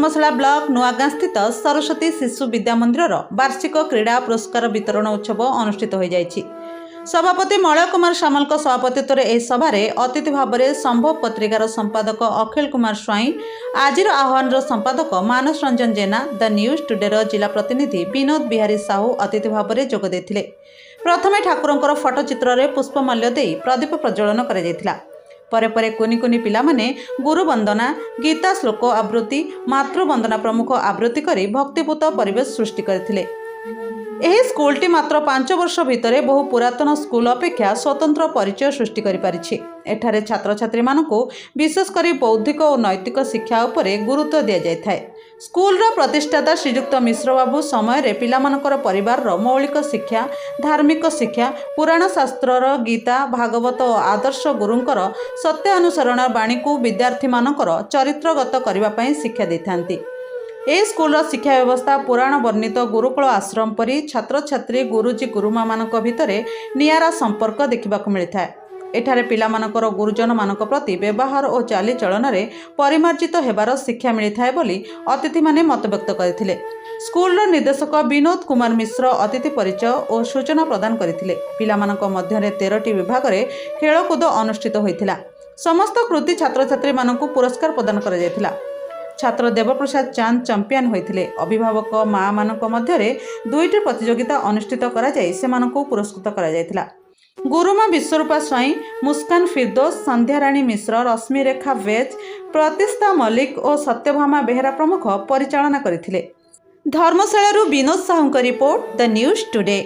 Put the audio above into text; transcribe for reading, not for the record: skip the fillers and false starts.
धर्मशाला block नुआगाँ स्थित सरस्वती शिशु विद्या मंदिर वार्षिक क्रीड़ा पुरस्कार वितरण उत्सव अनुष्ठित हो जाइछि। सभापति मलय कुमार सामल सभापतित्व यह सभार अतिथि भाव में संभव पत्रिकार संपादक अखिल कुमार स्वाई, आजिर आह्वान संपादक मानस रंजन जेना, द न्यूज टुडे जिला प्रतिनिधि विनोद बिहारी साहू अतिथि भाव में जोग देथिले। प्रथमे ठाकुरंकर फटोचित्र में पुष्पमाल्य दे प्रदीप प्रज्वलन करा। परे परे कुनि कुनि पिला माने गुरु वंदना, गीता श्लोक आवृत्ति, मातृवंदना प्रमुख आवृत्ति करी भक्तिपूत परिवेश सृष्टि करथिले। एही स्कूलटी मात्र 5 वर्ष भितर बहु पुरातन स्कूल अपेक्षा स्वतंत्र परिचय सृष्टि करि पारिछि। एठारे छात्र छात्री मानकु विशेषकर बौद्धिक और नैतिक शिक्षा उपरे गुरुत्व दिया जाय थाए। स्कूल प्रतिष्ठाता श्रीजुक्त मिश्र बाबू समय पिलामानकर परिवार मौलिक शिक्षा, धार्मिक शिक्षा, पुराण शास्त्रर गीता, भागवत और आदर्श गुरुंकर सत्य अनुसरण बाणी को विद्यार्थी मानकर चरित्रगत करने पर शिक्षा देते। ए स्कूल शिक्षा व्यवस्था पुराण वर्णित गुरुकुल आश्रम परी छात्र छात्री गुरुजी गुरुमा मानक भितरे नियारा संपर्क देखा मिलता है। एठारे पिलामानकर गुरुजन मानक प्रति व्यवहार और चालीचलन में परिमार्जित होबार शिक्षा मिलता है बोली अतिथि माने मत व्यक्त करथिले। स्कूल निर्देशक विनोद कुमार मिश्र अतिथि परिचय और सूचना प्रदान करथिले। पिलामानक मध्यरे 13टी विभाग में खेलकूद अनुष्ठित होइथिला। समस्त कृति छात्र छात्री मानकु पुरस्कार प्रदान करा जायथिला। छात्र देवप्रसाद चांद चैंपियन होइथिले। अभिभावक माँ मानक मध्यरे 2टी प्रतियोगिता अनुष्ठित करा जाय सेमानकु पुरस्कृत करा जायथिला। गुरुमा विश्वरूपा स्वाई, मुस्कान फिरदोस, संध्याराणी मिश्र, रश्मि रेखा वेज, प्रतिष्ठा मल्लिक और सत्यभामा बेहेरा प्रमुख परिचालना करथिले। Dharmasala Binod Sahu report, the news today.